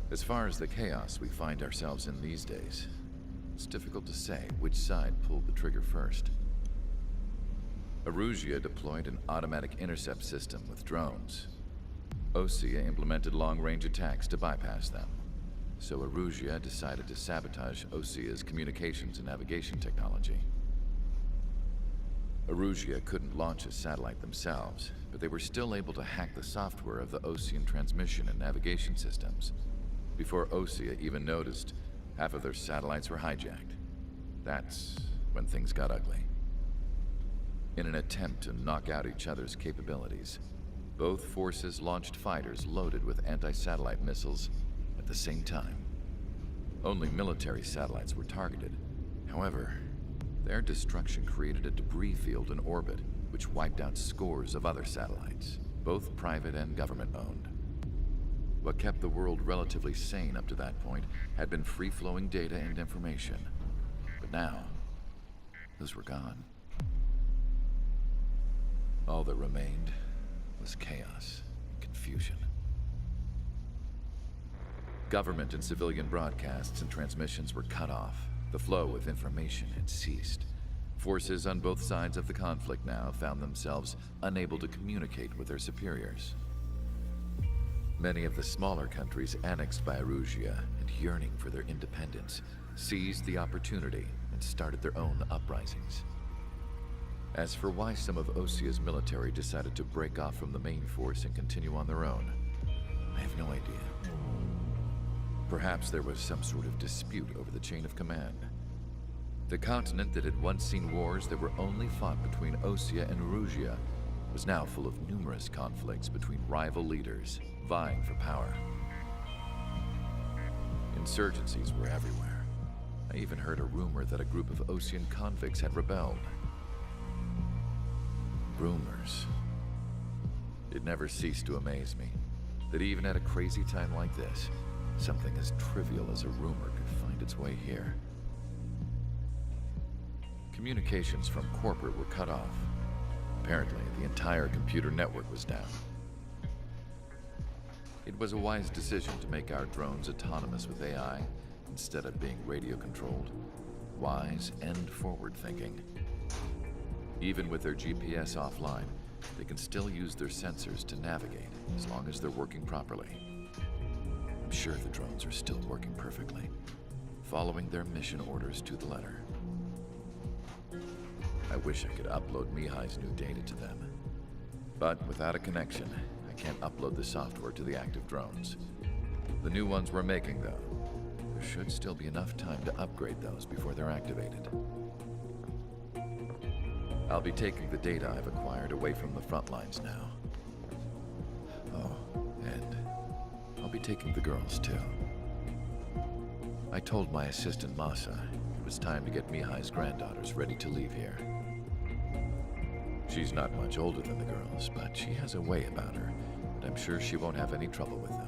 As far as the chaos we find ourselves in these days, it's difficult to say which side pulled the trigger first. Erusia deployed an automatic intercept system with drones. Osea implemented long-range attacks to bypass them. So Erusia decided to sabotage Osea's communications and navigation technology. Erusia couldn't launch a satellite themselves, but they were still able to hack the software of the Osean transmission and navigation systems. Before Osea even noticed, half of their satellites were hijacked. That's when things got ugly. In an attempt to knock out each other's capabilities, both forces launched fighters loaded with anti-satellite missiles at the same time. Only military satellites were targeted. However, their destruction created a debris field in orbit, which wiped out scores of other satellites, both private and government-owned. What kept the world relatively sane up to that point had been free-flowing data and information. But now, those were gone. All that remained was chaos and confusion. Government and civilian broadcasts and transmissions were cut off. The flow of information had ceased. Forces on both sides of the conflict now found themselves unable to communicate with their superiors. Many of the smaller countries annexed by Erusia and yearning for their independence seized the opportunity and started their own uprisings. As for why some of Osea's military decided to break off from the main force and continue on their own, I have no idea. Perhaps there was some sort of dispute over the chain of command. The continent that had once seen wars that were only fought between Osea and Erusia was now full of numerous conflicts between rival leaders vying for power. Insurgencies were everywhere. I even heard a rumor that a group of Osean convicts had rebelled. Rumors. It never ceased to amaze me that even at a crazy time like this, something as trivial as a rumor could find its way here. Communications from corporate were cut off. Apparently, the entire computer network was down. It was a wise decision to make our drones autonomous with AI instead of being radio-controlled. Wise and forward-thinking. Even with their GPS offline, they can still use their sensors to navigate as long as they're working properly. I'm sure the drones are still working perfectly, following their mission orders to the letter. I wish I could upload Mihai's new data to them. But without a connection, I can't upload the software to the active drones. The new ones we're making, though, there should still be enough time to upgrade those before they're activated. I'll be taking the data I've acquired away from the front lines now. Oh, and I'll be taking the girls, too. I told my assistant Masa it was time to get Mihai's granddaughters ready to leave here. She's not much older than the girls, but she has a way about her, and I'm sure she won't have any trouble with them.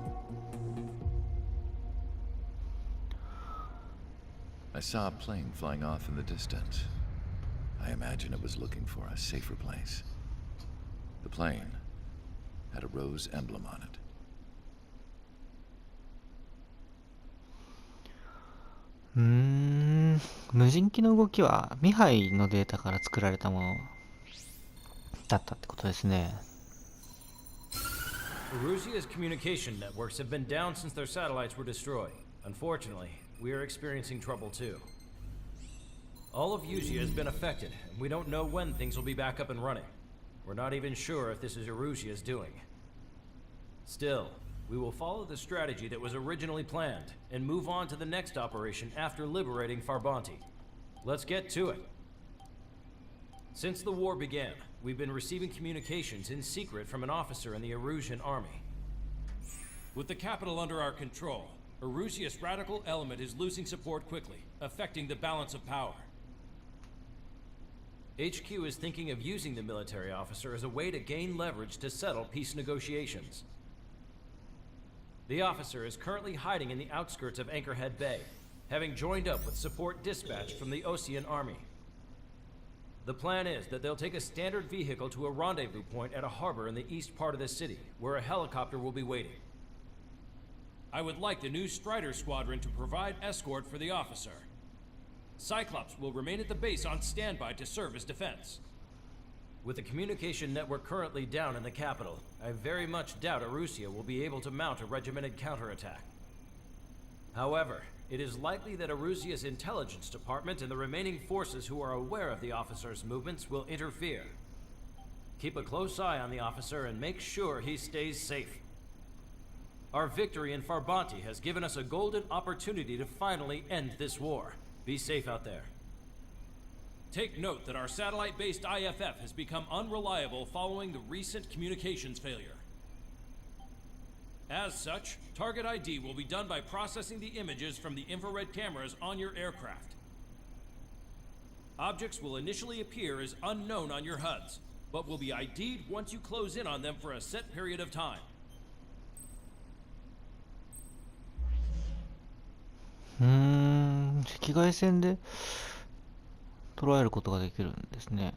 I saw a plane flying off in the distance. I imagine it was looking for a safer place. The plane had a rose emblem on it. 無人機の動きはミハイのデータから作られたものだったってことですね。Erusia's communication networks have been down since their satellites were destroyed. Unfortunately, we are experiencing trouble too. All of Usia has been affected, and we don't know when things will be back up and running. We're not even sure if this is Erusia's doing. Still, we will follow the strategy that was originally planned, and move on to the next operation after liberating Farbanti. Let's get to it. Since the war began, we've been receiving communications in secret from an officer in the Erusian army. With the capital under our control, Erusia's radical element is losing support quickly, affecting the balance of power. HQ is thinking of using the military officer as a way to gain leverage to settle peace negotiations. The officer is currently hiding in the outskirts of Anchorhead Bay, having joined up with support dispatched from the Osean army. The plan is that they'll take a standard vehicle to a rendezvous point at a harbor in the east part of the city, where a helicopter will be waiting. I would like the new Strider Squadron to provide escort for the officer. Cyclops will remain at the base on standby to serve as defense. With the communication network currently down in the capital, I very much doubt Arusea will be able to mount a regimented counterattack. However, it is likely that Arusea's intelligence department and the remaining forces who are aware of the officer's movements will interfere. Keep a close eye on the officer and make sure he stays safe. Our victory in Farbanti has given us a golden opportunity to finally end this war. Be safe out there. Take note that our satellite-based IFF has become unreliable following the recent communications failure. As such, target ID will be done by processing the images from the infrared cameras on your aircraft. Objects will initially appear as unknown on your HUDs, but will be ID'd once you close in on them for a set period of time. 赤外線で捉えることができるんですね。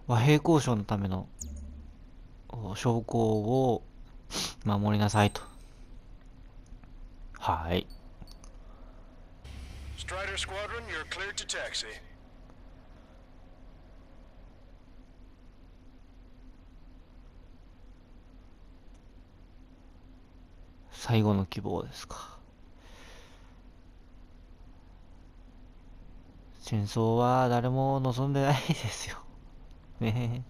和平交渉のための証拠を守りなさいと。はい。Strider Squadron, you're cleared to taxi. 最後の希望ですか。戦争は誰も望んでないですよ。ね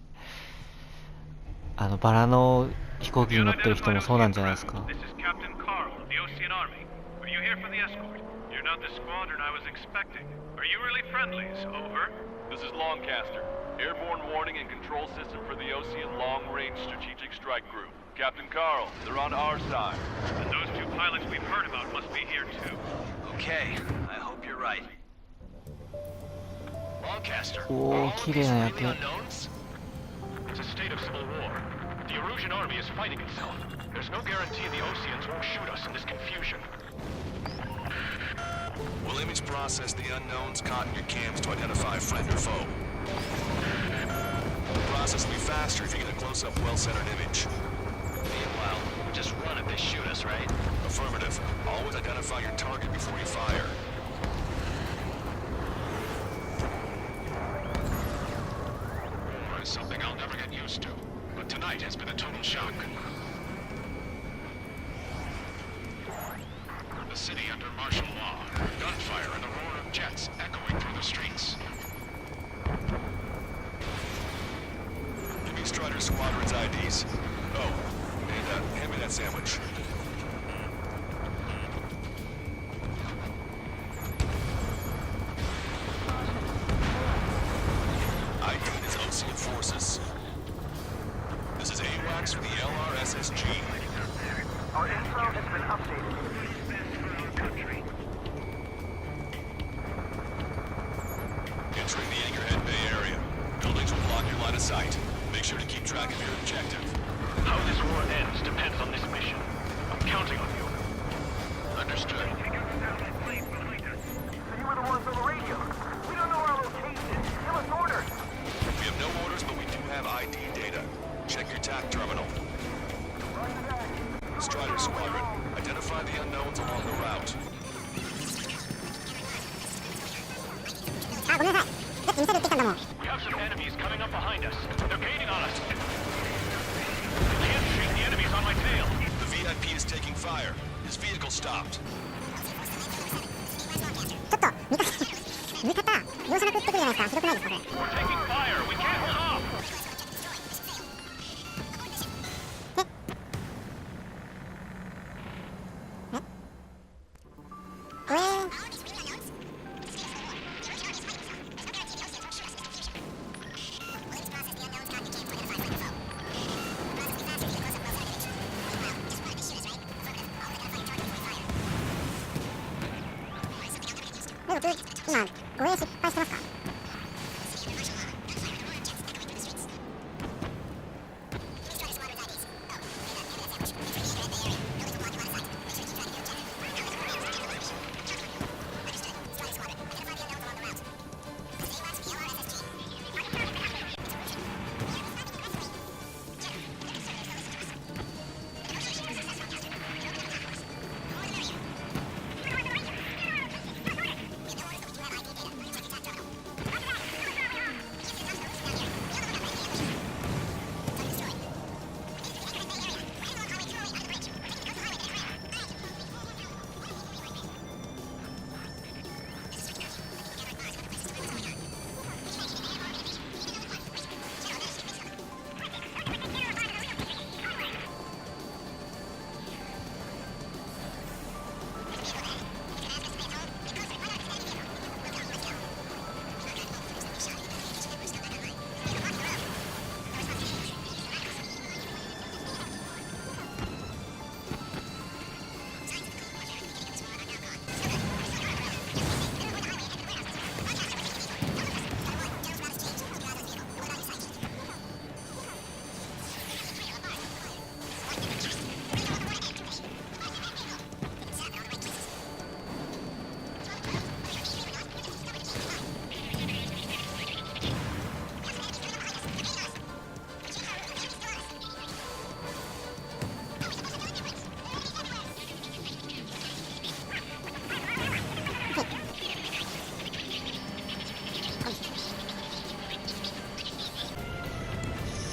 え。バラの飛行機に乗ってる人もそうなんじゃないですか。This is Captain Carl of the Ocean Army. Are you here for the escort? You're not the squadron I was expecting. Are you really friendlies? Over. This is Longcaster. Airborne warning and control system for the Ocean Long Range Strategic Strike Group. Captain Carl, they're on our side. And those two pilots we've heard about must be here too. Okay, I hope you're right. Longcaster, Oh, are all of these kirei na really yake. unknowns? It's a state of civil war. The Erusian army is fighting itself. There's no guarantee the Oceans won't shoot us in this confusion. We'll image process the unknowns caught in your cams to identify friend or foe. The process will be faster if you get a close-up, well-centered image. Meanwhile, just run if they shoot us, right? Affirmative. Always identify your target before you fire. War is something I'll never get used to, but tonight has been a total shock. The city under martial law, gunfire and the roar of jets echoing through the streets. Give me Strider Squadron's IDs. Oh, and hand me that sandwich. ID is Ocean Forces. This is AWACS for the LRSSG. Our info has been updated. Entering the Anchorhead Bay area. Buildings will block your line of sight. Make sure to keep track of your objective. How this war ends depends on this mission. I'm counting on you. Understood. You were the ones on the radio. We don't know our location. Give us orders. We have no orders, but we do have ID data. Check your TAC terminal. Strider Squadron, identify the unknowns along the route. We have some enemies coming up behind us. They're gaining on us. I can't shoot the enemies on my tail. The VIP is taking fire. His vehicle stopped. We're taking fire. We can't hold off.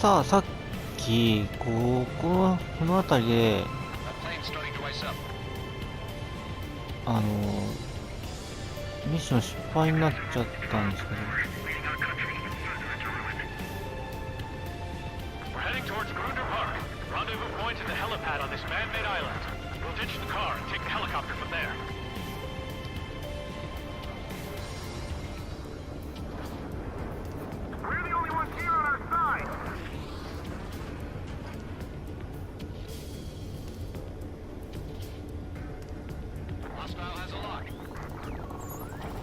さっきこの辺りで That plane's starting to ice up. ミッション失敗になっちゃったんですけど、 We're heading towards Grunder Park. Rendezvous point is the helipad on this man-made island. We'll ditch the car and take the helicopter from there. We're the only ones here on our side. Hostile has a lock.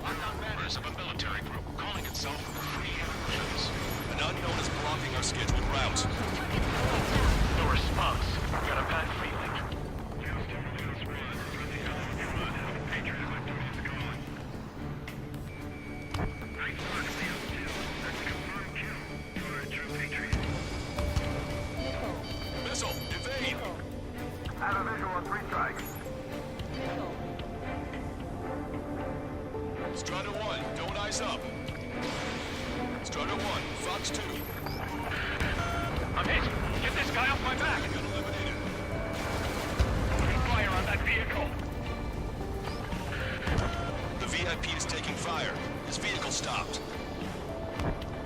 Unknown members of a military group calling itself Free Evolutions. An unknown is blocking our scheduled route. No response. Got a bad feeling. Missile, evade! Have a visual on 3 strikes. Strutter 1, don't ice up. Strutter 1, Fox 2. I'm hit. Get this guy off my back. Got eliminated. Fire on that vehicle. The VIP is taking fire. His vehicle stopped.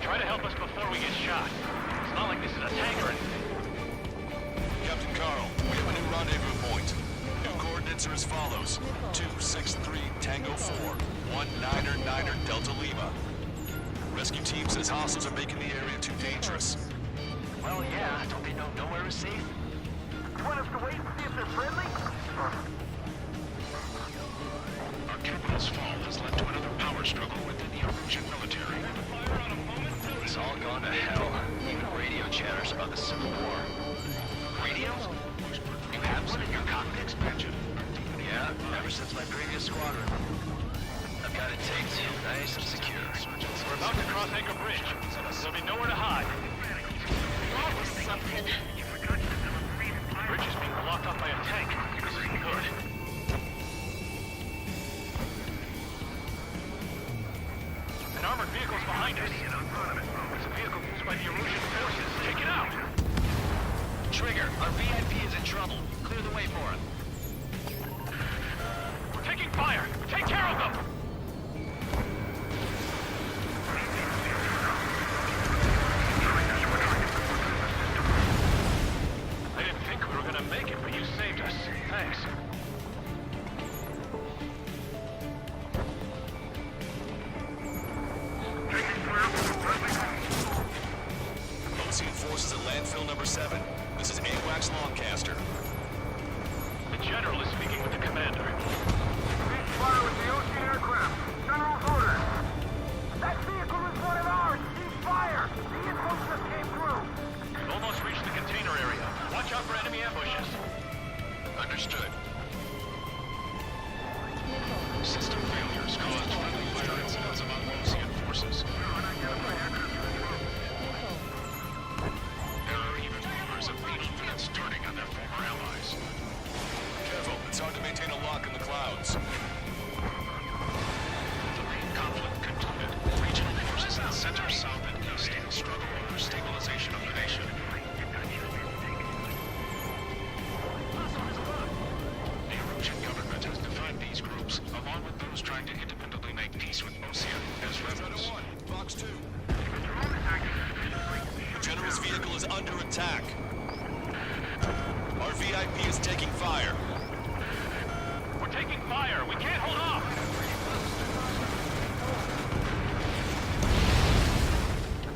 Try to help us before we get shot. It's not like this is a tank or anything. Captain Carl, we have a new rendezvous point. New coordinates are as follows. 263 Tango 4, 1999 Delta Lima. Rescue team says hostiles are making the area too dangerous. Well, yeah. Don't they know nowhere is safe? You want us to wait and see if they're friendly? Our capital's fall has led to another power struggle within the Erusian military. It's all gone to hell. Even radio chatters about the Civil War. Radio? You have one in your cockpit? Expansion. Yeah, ever since my previous squadron. I've got it taped, nice and secure. We're about to cross Anchor Bridge. There'll be nowhere to hide. That was something. The bridge is being blocked off by a tank. This isn't good. An armored vehicle's behind us. It's a vehicle used by the Erusian forces. Take it out! Trigger, our VIP is in trouble. Clear the way for him. We're taking fire! Take care of them! I didn't think we were gonna make it, but you saved us. Thanks. Ocean forces at landfill number 7. This is AWACS Longcaster. The General is speaking with the commander. Ceasefire with the Ocean aircraft. General's orders. That vehicle is one of ours. Ceasefire. The info just came through. We've almost reached the container area. Watch out for enemy ambushes. Understood. System failures caused friendly fire incidents among Ocean forces. There are even rumors of beating units turning on their former allies. Careful, it's hard to maintain a lock in the clouds. The main conflict concluded. Regional forces in the center, south, and east struggle over stabilization of the nation. The Erusian government has defined these groups, along with those trying to independently make peace with Ocean, as rebels. Fox 2. The General's vehicle is under attack. Our VIP is taking fire. We're taking fire. We can't hold off.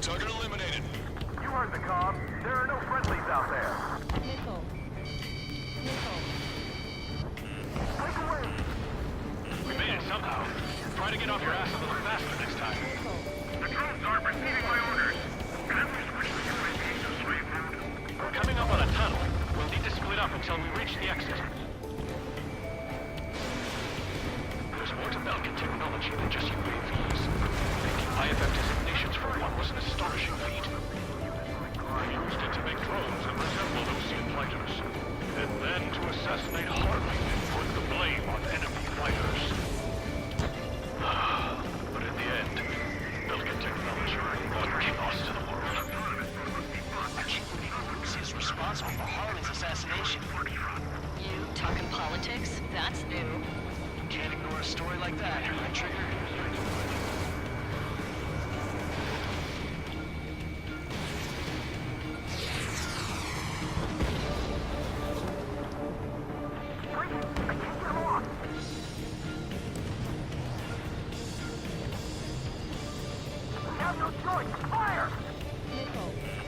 Target eliminated. You heard the comm. There are no friendlies out there. Break away. We made it somehow. Try to get off your ass a little faster next time. The drones aren't receiving my orders. We're coming up on a tunnel. We'll need to split up until we reach the exit. There's more to Belkin technology than just UAVs. Making IFF designations for one was an astonishing feat. They used it to make drones that resembled Ocean fighters, and then to assassinate Harley and put the blame on enemy fighters. But in the end, Belkin technology brought chaos to the world. Our key responsible for Harley's assassination. You talking politics? That's new. Can't ignore a story like that, right, Trigger?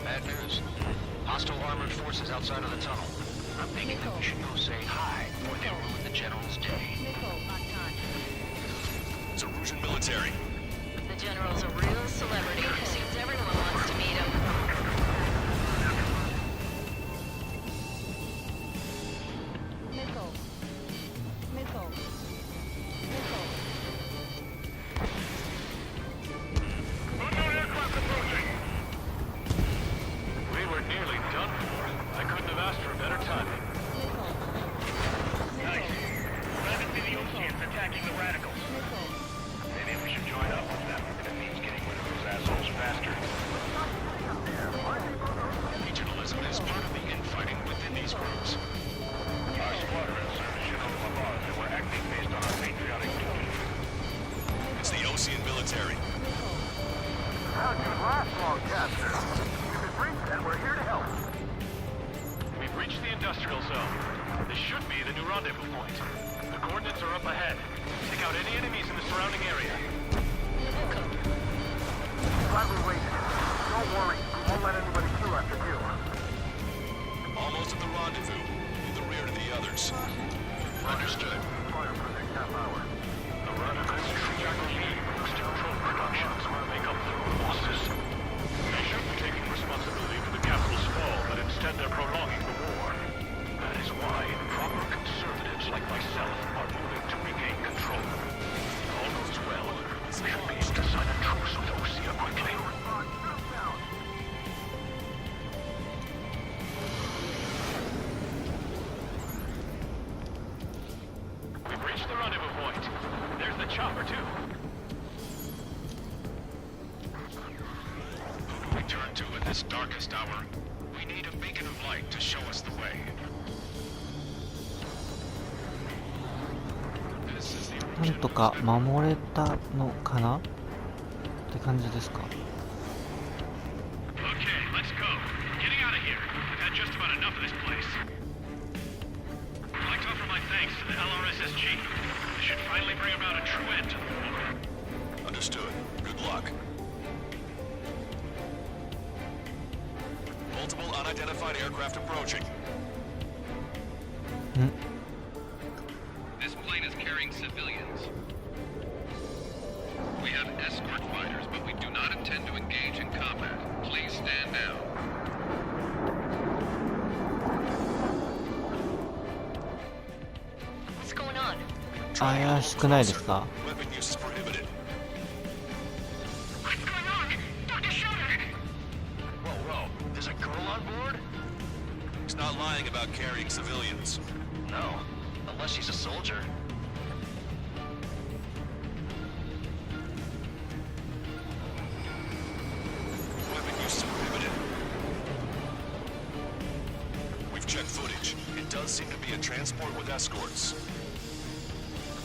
Bad news. Hostile armored forces outside of the tunnel. I'm thinking that we should go say hi before they ruin the General's day. It's a Russian military. The General's a real celebrity. Seems everyone wants to meet him. Unknown aircraft approaching. We were nearly done for. I couldn't have asked for better timing. Nice. Glad to see the Oceans attacking the radicals. Maybe we should join up with them. It means getting rid of those assholes faster. Regionalism is part of the infighting within these groups. Our squadron serves General Lamar and we're acting based on our patriotic duty. It's the Ocean military. How'd you last long, Captain? We've been briefed and we're here to help. We've reached the industrial zone. This should be the new rendezvous point. The coordinates are up ahead. Take out any enemies in the surrounding area. Glad we waited. Don't worry, we won't let anybody kill after you. Almost at the rendezvous, in the rear of the others. Understood. Fire for the next half hour. The radicals lose control productions will make up for losses. They shouldn't be taking responsibility for the capital's fall, but instead they're prolonging the war. That is why proper conservatives like myself are moving to regain control. If all goes well, we should be able to sign a truce with Osea quickly. We've reached the rendezvous point. There's the chopper, too. Who do we turn to in this darkest hour? We need a beacon of light to show us the way. This is the なんとか守れたのかなって感じですか。 Okay, let's go. Getting out of here. We've had just about enough of this place. I'd like to offer my thanks to the LRSSG. This should finally bring about a true end to the war. Understood. Good luck. Multiple unidentified aircraft approaching. This plane is carrying civilians. We have escort fighters, but we do not intend to engage in combat. Please stand down. What's going on? 怪しくないですか。 Weapon use is prohibited. What's going on? Dr. Schroeder! Whoa. There's a girl on board? He's not lying about carrying civilians. No. Unless she's a soldier. Weapon use is prohibited. We've checked footage. It does seem to be a transport with escorts.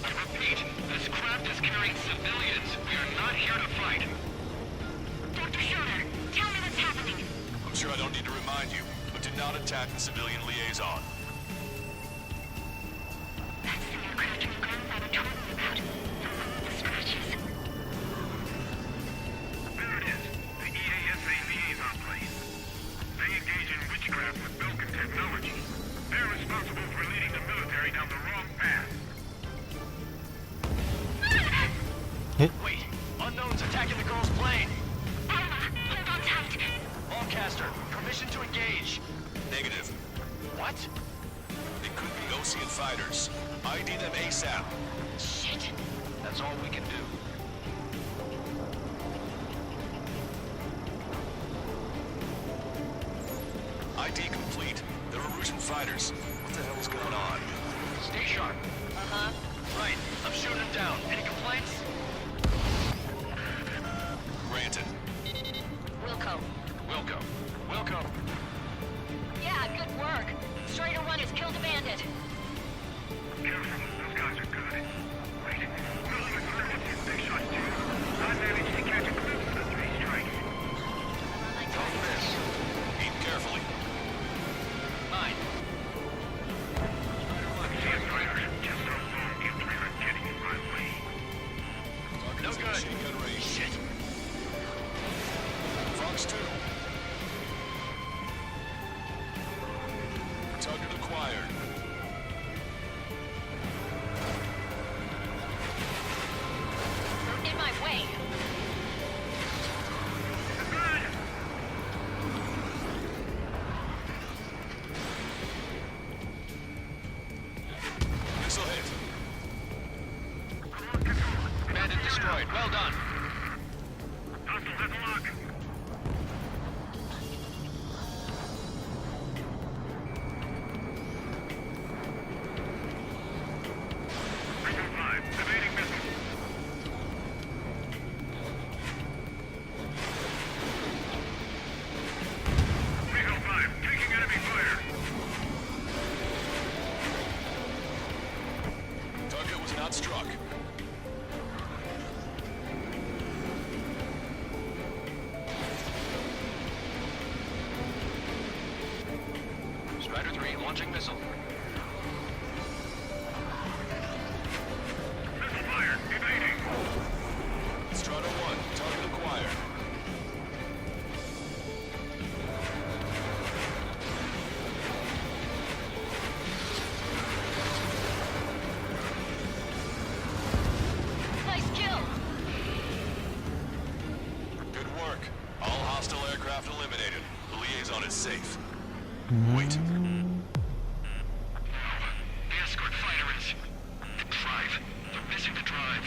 I repeat, this craft is carrying civilians. We are not here to fight. Dr. Schroeder, tell me what's happening. I'm sure I don't need to remind you, but do not attack the civilian liaison. That's the aircraft your grandfather told me about. The scratches. There it is. The EASA liaison plane. They engage in witchcraft with Belkin technology. They're responsible for leading the military down the wrong path. Wait! Unknown's attacking the girl's plane! Hold on tight. Lancaster, permission to engage. Negative. What? It could be Ocean fighters. ID them ASAP. Shit. That's all we can do. ID complete. They're Russian fighters. What the hell's going on? Stay sharp. Uh-huh. Right, I'm shooting him down. Any complaints? Granted. Wilco. Wilco. Yeah, good work. Strider 1 has killed a bandit. Careful, those guys are good. Wait, we'll even threaten his big shots too. I managed to catch a glimpse of the 3 strikes. Don't miss. Aim carefully. Mine. See a strider. Just so long you 3 are getting in my way. No good. Machine gun range. Shit. Fox 2. Target acquired. In my way. Missile hit. Bandit destroyed. Well done. Hostile have a lock. Missile 5, evading missile. Missile 5, taking enemy fire. Target was not struck. Strider 3 launching missile. Missile fired, evading. Strider 1. Target acquired. Nice kill. Good work. All hostile aircraft eliminated. The liaison is safe. Wait. The escort fighter is... The drive. They're missing the drive.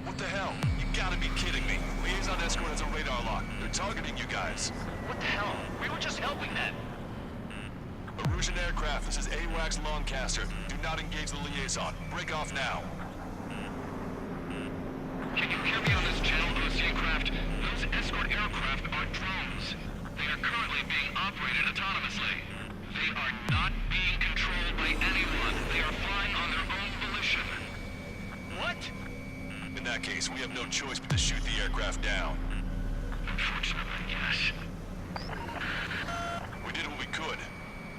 What the hell? You gotta be kidding me. Liaison escort has a radar lock. They're targeting you guys. What the hell? We were just helping them. Erusian aircraft, this is AWACS Lancaster. Do not engage the liaison. Break off now. Can you hear me on this channel, OC craft? Those escort aircraft are drones. They are currently being operated autonomously. They are not being controlled by anyone. They are flying on their own volition. What? In that case, we have no choice but to shoot the aircraft down. Unfortunately, yes. We did what we could.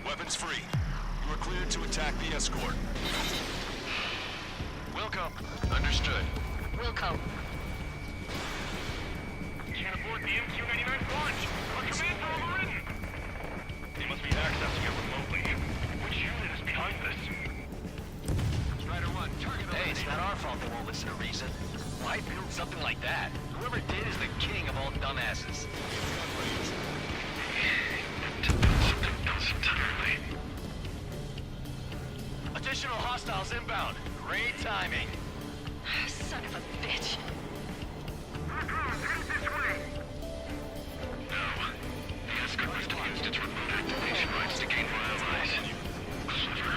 Weapons free. You are cleared to attack the escort. Welcome. Understood. Wilco. Can't abort the MQ-99 launch. Our commands are overridden. They must be accessing it remotely. Which unit is behind this? Strider 1, target. Hey, it's not our fault they won't listen to reason. Why build something like that? Whoever did is the king of all dumbasses. To build something else entirely. Additional hostiles inbound. Great timing. Son of a bitch. No. The escort must have used its remote activation rights to gain more allies. Clever.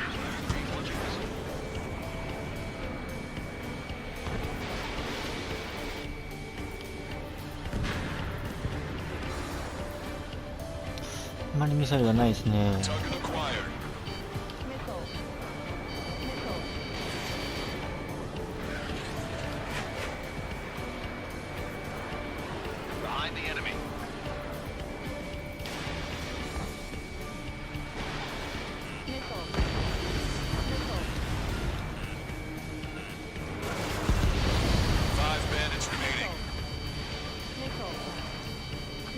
あんまりミサイルがないですね。 Target acquired. Behind the enemy. Five bandits remaining.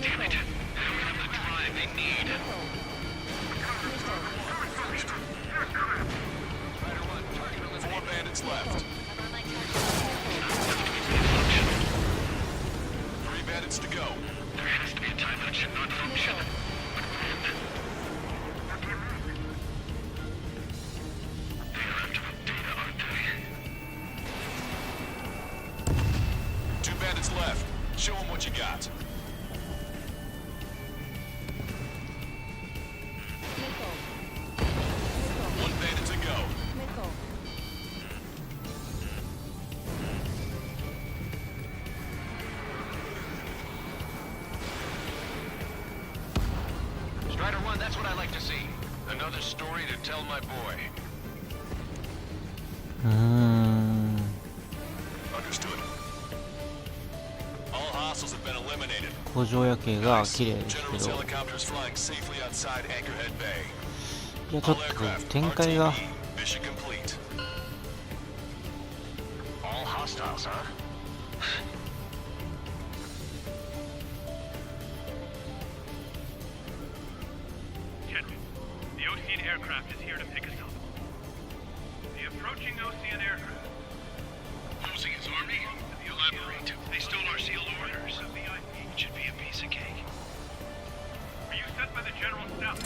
Damn it. They don't have the drive they need. Four bandits left. Three bandits to go. There has to be a time that should not function. They are after the data, aren't they? Two bandits left. Show them what you got. One bandit to go. Strider That's what I like to see. Another story to tell my boy. Understood. All hostiles have been eliminated. 工場夜景が綺麗ですけ General's ど、 helicopters flying safely outside Anchorhead Bay. いやちょっ All と aircraft 展開が RTB. Mission complete. All hostiles, huh? General, the Ocean aircraft is here to pick us up. The approaching Ocean aircraft. Losing his army? Elaborate. They stole our sealed orders. It should be a piece of cake. Are you sent by the General's staff?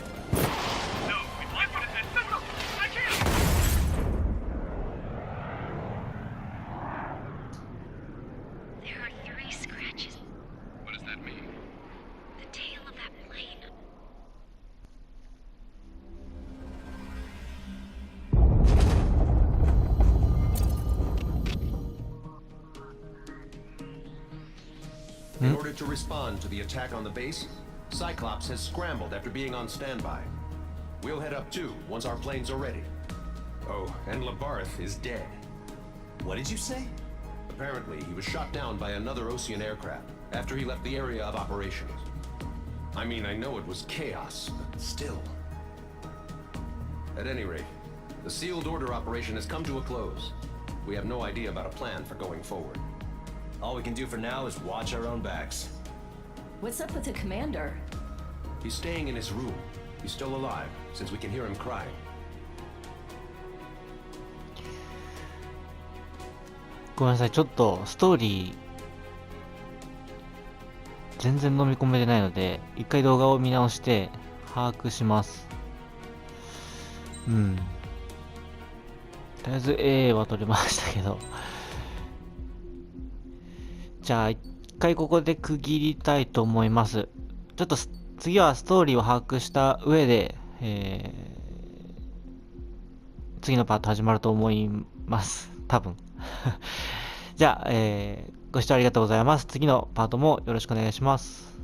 No, we blind what it says. No, I can't! There are 3 scratches. What does that mean? The tail of that plane. In order to respond to the attack on the base, Cyclops has scrambled after being on standby. We'll head up too, once our planes are ready. Oh, and Labarth is dead. What did you say? Apparently, he was shot down by another Ocean aircraft after he left the area of operations. I mean, I know it was chaos, but still. At any rate, the sealed order operation has come to a close. We have no idea about a plan for going forward. All we can do for now is watch our own backs. What's up with the commander? He's staying in his room. He's still alive, since we can hear him crying. ごめんなさい、ちょっとストーリー全然飲み込めてないので、一回動画を見直して把握します。とりあえず A は取れましたけど、じゃあ一回ここで区切りたいと思います。ちょっと次はストーリーを把握した上で、次のパート始まると思います。多分。じゃあ、ご視聴ありがとうございます。次のパートもよろしくお願いします。